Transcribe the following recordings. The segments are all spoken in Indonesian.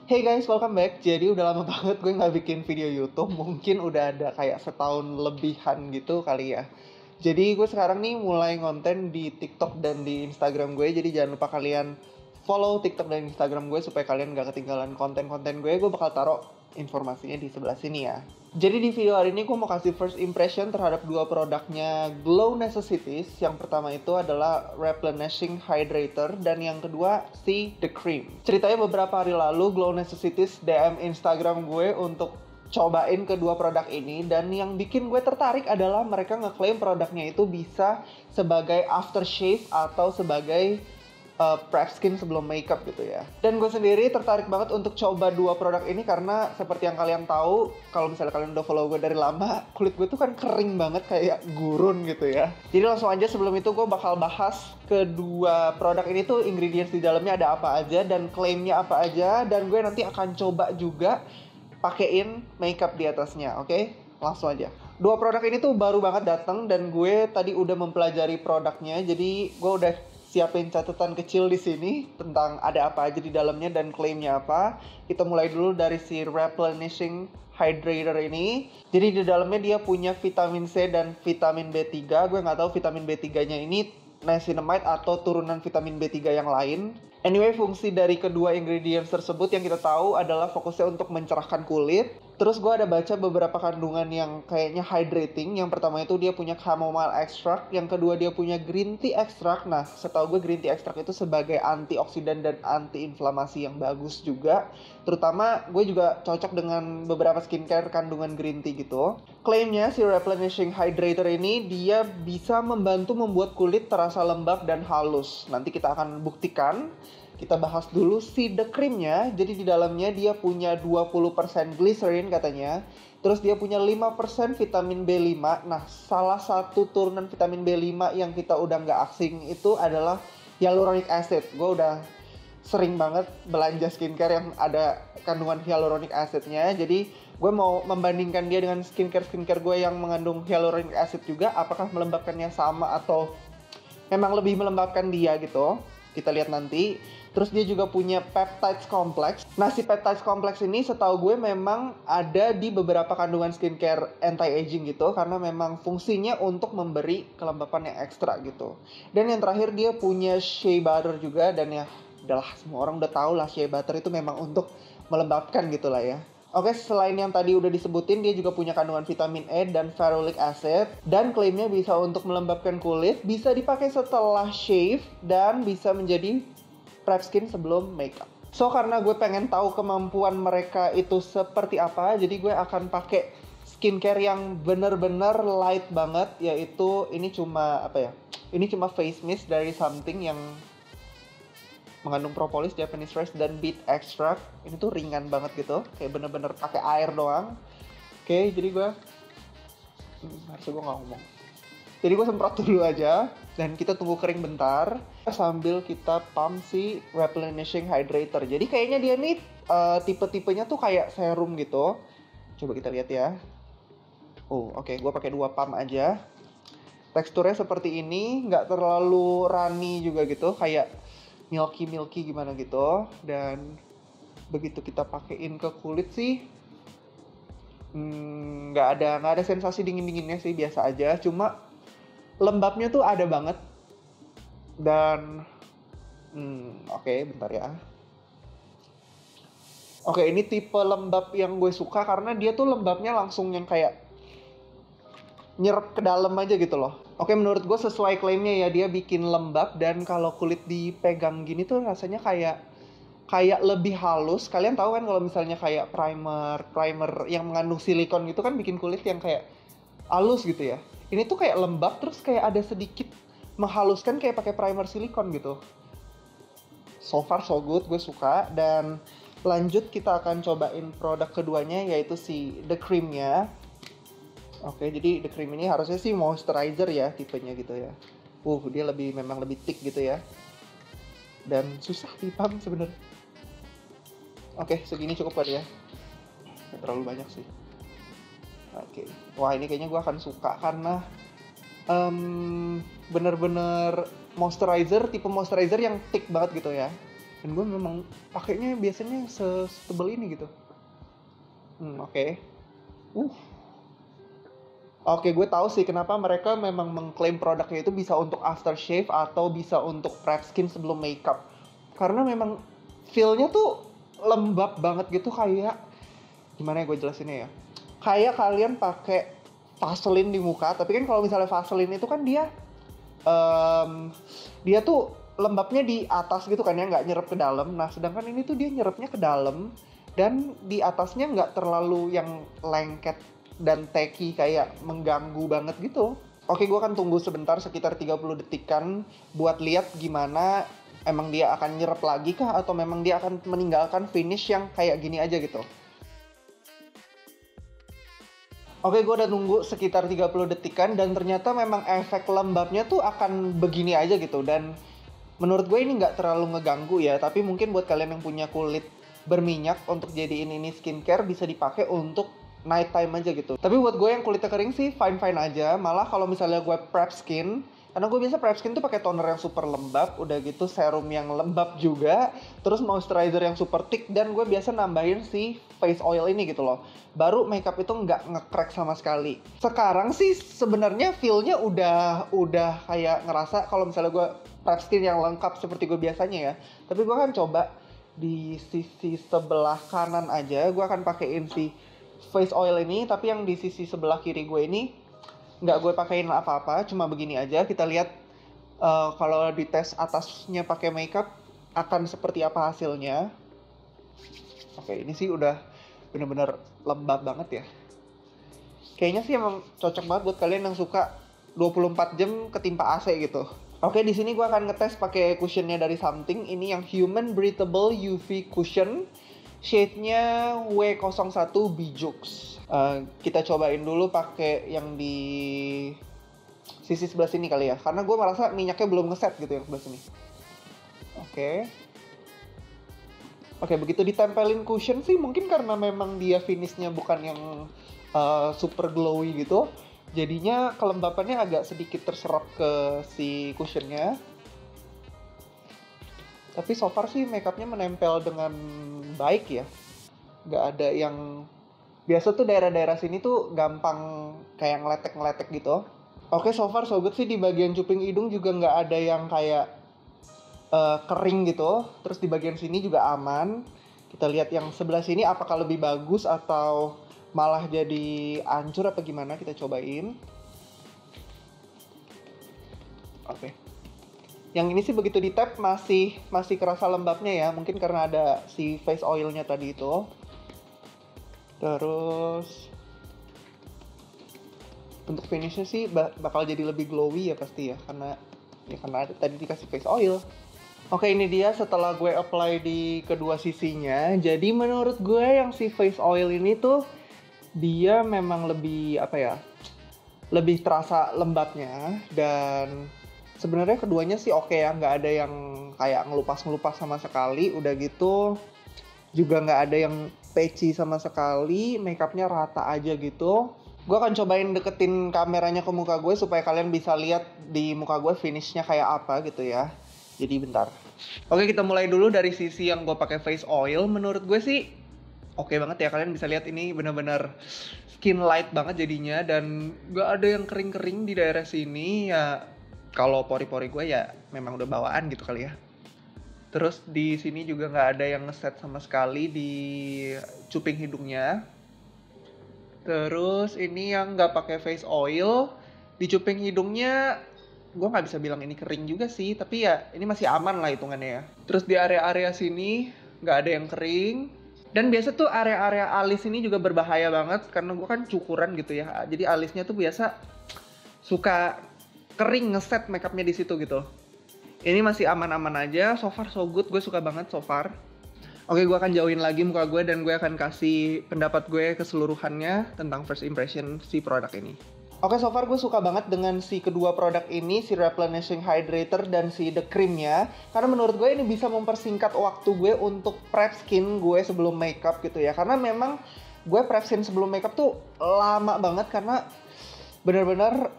Hey guys, welcome back. Jadi udah lama banget gue nggak bikin video YouTube. Mungkin udah ada kayak setahun lebihan gitu kali ya. Jadi gue sekarang nih mulai ngonten di TikTok dan di Instagram gue. Jadi jangan lupa kalian follow TikTok dan Instagram gue supaya kalian gak ketinggalan konten-konten gue. Gue bakal taruh informasinya di sebelah sini ya. Jadi di video hari ini gue mau kasih first impression terhadap dua produknya Glow Necessities. Yang pertama itu adalah Replenishing Hydrator dan yang kedua si The Cream. Ceritanya beberapa hari lalu Glow Necessities DM Instagram gue untuk cobain kedua produk ini, dan yang bikin gue tertarik adalah mereka ngeklaim produknya itu bisa sebagai aftershave atau sebagai prep skin sebelum makeup gitu ya. Dan gue sendiri tertarik banget untuk coba dua produk ini karena seperti yang kalian tahu, kalau misalnya kalian udah follow gue dari lama, kulit gue tuh kan kering banget kayak gurun gitu ya. Jadi langsung aja sebelum itu gue bakal bahas kedua produk ini tuh ingredients di dalamnya ada apa aja dan klaimnya apa aja, dan gue nanti akan coba juga pakein makeup di atasnya, oke? Langsung aja. Dua produk ini tuh baru banget datang dan gue tadi udah mempelajari produknya, jadi gue udah siapin catatan kecil di sini tentang ada apa aja di dalamnya dan klaimnya apa. Kita mulai dulu dari si Replenishing Hydrator ini. Jadi di dalamnya dia punya vitamin C dan vitamin B3. Gue nggak tahu vitamin B3-nya ini niacinamide atau turunan vitamin B3 yang lain. Anyway, fungsi dari kedua ingredients tersebut yang kita tahu adalah fokusnya untuk mencerahkan kulit. Terus gue ada baca beberapa kandungan yang kayaknya hydrating. Yang pertama itu dia punya chamomile extract. Yang kedua dia punya green tea extract. Nah, setahu gue green tea extract itu sebagai antioksidan dan anti-inflamasi yang bagus juga. Terutama gue juga cocok dengan beberapa skincare kandungan green tea gitu. Klaimnya si Replenishing Hydrator ini dia bisa membantu membuat kulit terasa lembab dan halus. Nanti kita akan buktikan. Kita bahas dulu si The Cream-nya. Jadi di dalamnya dia punya 20% glycerin katanya. Terus dia punya 5% vitamin B5. Nah, salah satu turunan vitamin B5 yang kita udah nggak asing itu adalah hyaluronic acid. Gue udah sering banget belanja skincare yang ada kandungan hyaluronic acid-nya. Jadi gue mau membandingkan dia dengan skincare gue yang mengandung hyaluronic acid juga. Apakah melembabkannya sama atau memang lebih melembabkan dia gitu. Kita lihat nanti. Terus dia juga punya peptides complex. Nah, si peptides complex ini setahu gue memang ada di beberapa kandungan skincare anti-aging gitu. Karena memang fungsinya untuk memberi kelembapan yang ekstra gitu. Dan yang terakhir dia punya shea butter juga. Dan ya udahlah, semua orang udah tahu lah shea butter itu memang untuk melembabkan gitu lah ya. Oke, selain yang tadi udah disebutin, dia juga punya kandungan vitamin E dan ferulic acid. Dan klaimnya bisa untuk melembabkan kulit, bisa dipakai setelah shave, dan bisa menjadi prep skin sebelum makeup. So, karena gue pengen tahu kemampuan mereka itu seperti apa, jadi gue akan pakai skincare yang bener-bener light banget, yaitu ini cuma apa ya? Ini cuma face mist dari something yang mengandung propolis, Japanese rice, dan beet extract. Ini tuh ringan banget gitu, kayak bener-bener pakai air doang. Oke, jadi gue harusnya gue nggak ngomong. Jadi gue semprot dulu aja, dan kita tunggu kering bentar sambil kita pump si Replenishing Hydrator. Jadi kayaknya dia nih tipe-tipenya tuh kayak serum gitu. Coba kita lihat ya. Oh, oke, gue pakai 2 pump aja. Teksturnya seperti ini, nggak terlalu runny juga gitu, kayak milky gimana gitu. Dan begitu kita pakein ke kulit sih nggak ada sensasi dingin-dinginnya sih, biasa aja. Cuma lembabnya tuh ada banget. Dan oke, bentar ya. Oke, ini tipe lembab yang gue suka karena dia tuh lembabnya langsung yang kayak nyerap ke dalam aja gitu loh. Oke, menurut gue sesuai klaimnya ya, dia bikin lembab dan kalau kulit dipegang gini tuh rasanya kayak lebih halus. Kalian tahu kan kalau misalnya kayak primer yang mengandung silikon gitu kan bikin kulit yang kayak halus gitu ya. Ini tuh kayak lembab terus kayak ada sedikit menghaluskan kayak pakai primer silikon gitu. So far so good, gue suka. Dan lanjut kita akan cobain produk keduanya, yaitu si The Cream-nya. Oke, jadi The Cream ini harusnya sih moisturizer ya tipenya gitu ya. Dia memang lebih thick gitu ya. Dan susah dipam sebenarnya. Oke, segini cukup kali ya. Nggak terlalu banyak sih. Oke. Wah, ini kayaknya gue akan suka karena bener-bener moisturizer, tipe moisturizer yang thick banget gitu ya. Dan gue memang pakainya biasanya setebel ini gitu. Oke. Oke, gue tahu sih kenapa mereka memang mengklaim produknya itu bisa untuk aftershave atau bisa untuk prep skin sebelum makeup. Karena memang feel-nya tuh lembab banget gitu, kayak gimana ya gue jelasinnya ya? Kayak kalian pakai Vaseline di muka, tapi kan kalau misalnya Vaseline itu kan dia tuh lembabnya di atas gitu kan ya, nggak nyerap ke dalam. Nah, sedangkan ini tuh dia nyerapnya ke dalam dan di atasnya nggak terlalu yang lengket dan tacky kayak mengganggu banget gitu. Oke, gue akan tunggu sebentar sekitar 30 detikan buat lihat gimana, emang dia akan nyerap lagi kah atau memang dia akan meninggalkan finish yang kayak gini aja gitu. Oke, gue udah nunggu sekitar 30 detikan dan ternyata memang efek lembabnya tuh akan begini aja gitu. Dan menurut gue ini nggak terlalu ngeganggu ya, tapi mungkin buat kalian yang punya kulit berminyak untuk jadiin ini skincare bisa dipakai untuk night time aja gitu. Tapi buat gue yang kulitnya kering sih fine-fine aja. Malah kalau misalnya gue prep skin, karena gue biasa prep skin tuh pakai toner yang super lembab, udah gitu serum yang lembab juga, terus moisturizer yang super thick, dan gue biasa nambahin si face oil ini gitu loh. Baru makeup itu nggak nge-crack sama sekali. Sekarang sih sebenarnya feel-nya udah kayak ngerasa kalau misalnya gue prep skin yang lengkap seperti gue biasanya ya. Tapi gue akan coba di sisi sebelah kanan aja, gue akan pakein si face oil ini, tapi yang di sisi sebelah kiri gue ini nggak gue pakein apa-apa, cuma begini aja. Kita lihat kalau di tes atasnya pakai makeup akan seperti apa hasilnya. Oke, ini sih udah bener-bener lembab banget ya. Kayaknya sih emang cocok banget buat kalian yang suka 24 jam ketimpa AC gitu. Oke, di sini gue akan ngetes pakai cushionnya dari Something. Ini yang Human Breathable UV Cushion. Shade-nya W01 Bijux. Kita cobain dulu pakai yang di sisi sebelah sini kali ya. Karena gue merasa minyaknya belum ngeset gitu yang sebelah sini. Oke, begitu ditempelin cushion sih mungkin karena memang dia finishnya bukan yang super glowy gitu. Jadinya kelembapannya agak sedikit terserap ke si cushionnya. Tapi so far sih makeupnya menempel dengan baik ya. Nggak ada yang... Biasa tuh daerah-daerah sini tuh gampang kayak ngeletek-ngeletek gitu. Oke, so far so good sih. Di bagian cuping hidung juga nggak ada yang kayak kering gitu. Terus di bagian sini juga aman. Kita lihat yang sebelah sini apakah lebih bagus atau malah jadi hancur apa gimana, kita cobain. Oke. Yang ini sih begitu di tap masih kerasa lembabnya ya, mungkin karena ada si face oilnya tadi itu. Terus untuk finishnya sih bakal jadi lebih glowy ya pasti ya, karena ada tadi dikasih face oil. Oke, ini dia setelah gue apply di kedua sisinya. Jadi menurut gue yang si face oil ini tuh dia memang lebih lebih terasa lembabnya, dan sebenarnya keduanya sih oke ya, nggak ada yang kayak ngelupas sama sekali. Udah gitu juga nggak ada yang patchy sama sekali, makeupnya rata aja gitu. Gue akan cobain deketin kameranya ke muka gue supaya kalian bisa lihat di muka gue finishnya kayak apa gitu ya. Jadi bentar. Oke, kita mulai dulu dari sisi yang gue pakai face oil. Menurut gue sih oke banget ya, kalian bisa lihat ini benar-benar skin light banget jadinya, dan gak ada yang kering-kering di daerah sini ya. Kalau pori-pori gue ya memang udah bawaan gitu kali ya. Terus di sini juga nggak ada yang ngeset sama sekali di cuping hidungnya. Terus ini yang nggak pakai face oil di cuping hidungnya, gue nggak bisa bilang ini kering juga sih, tapi ya ini masih aman lah hitungannya ya. Terus di area-area sini nggak ada yang kering. Dan biasa tuh area-area alis ini juga berbahaya banget karena gue kan cukuran gitu ya. Jadi alisnya tuh biasa suka kering ngeset makeupnya di situ gitu. Ini masih aman-aman aja, so far so good, gue suka banget so far. Oke, gue akan jauhin lagi muka gue dan gue akan kasih pendapat gue keseluruhannya tentang first impression si produk ini. Oke, so far gue suka banget dengan si kedua produk ini, si Replenishing Hydrator dan si The Cream-nya. Karena menurut gue ini bisa mempersingkat waktu gue untuk prep skin gue sebelum makeup gitu ya. Karena memang gue prep skin sebelum makeup tuh lama banget karena benar-benar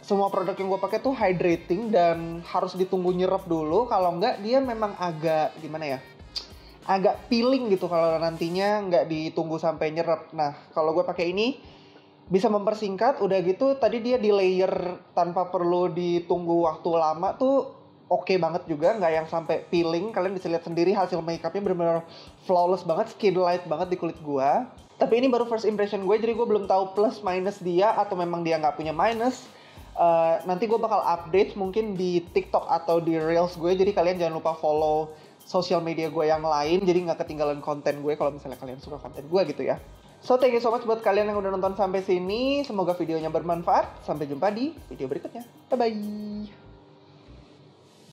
semua produk yang gue pakai tuh hydrating dan harus ditunggu nyerap dulu. Kalau enggak dia memang agak gimana ya, agak peeling gitu kalau nantinya nggak ditunggu sampai nyerap. Nah kalau gue pakai ini bisa mempersingkat. Udah gitu tadi dia di layer tanpa perlu ditunggu waktu lama tuh oke banget juga, nggak yang sampai peeling. Kalian bisa lihat sendiri hasil makeupnya benar-benar flawless banget, skin light banget di kulit gue. Tapi ini baru first impression gue, jadi gue belum tahu plus minus dia atau memang dia nggak punya minus. Nanti gue bakal update mungkin di TikTok atau di Reels gue, jadi kalian jangan lupa follow sosial media gue yang lain, jadi nggak ketinggalan konten gue kalau misalnya kalian suka konten gue gitu ya. So thank you so much buat kalian yang udah nonton sampai sini. Semoga videonya bermanfaat. Sampai jumpa di video berikutnya. Bye bye.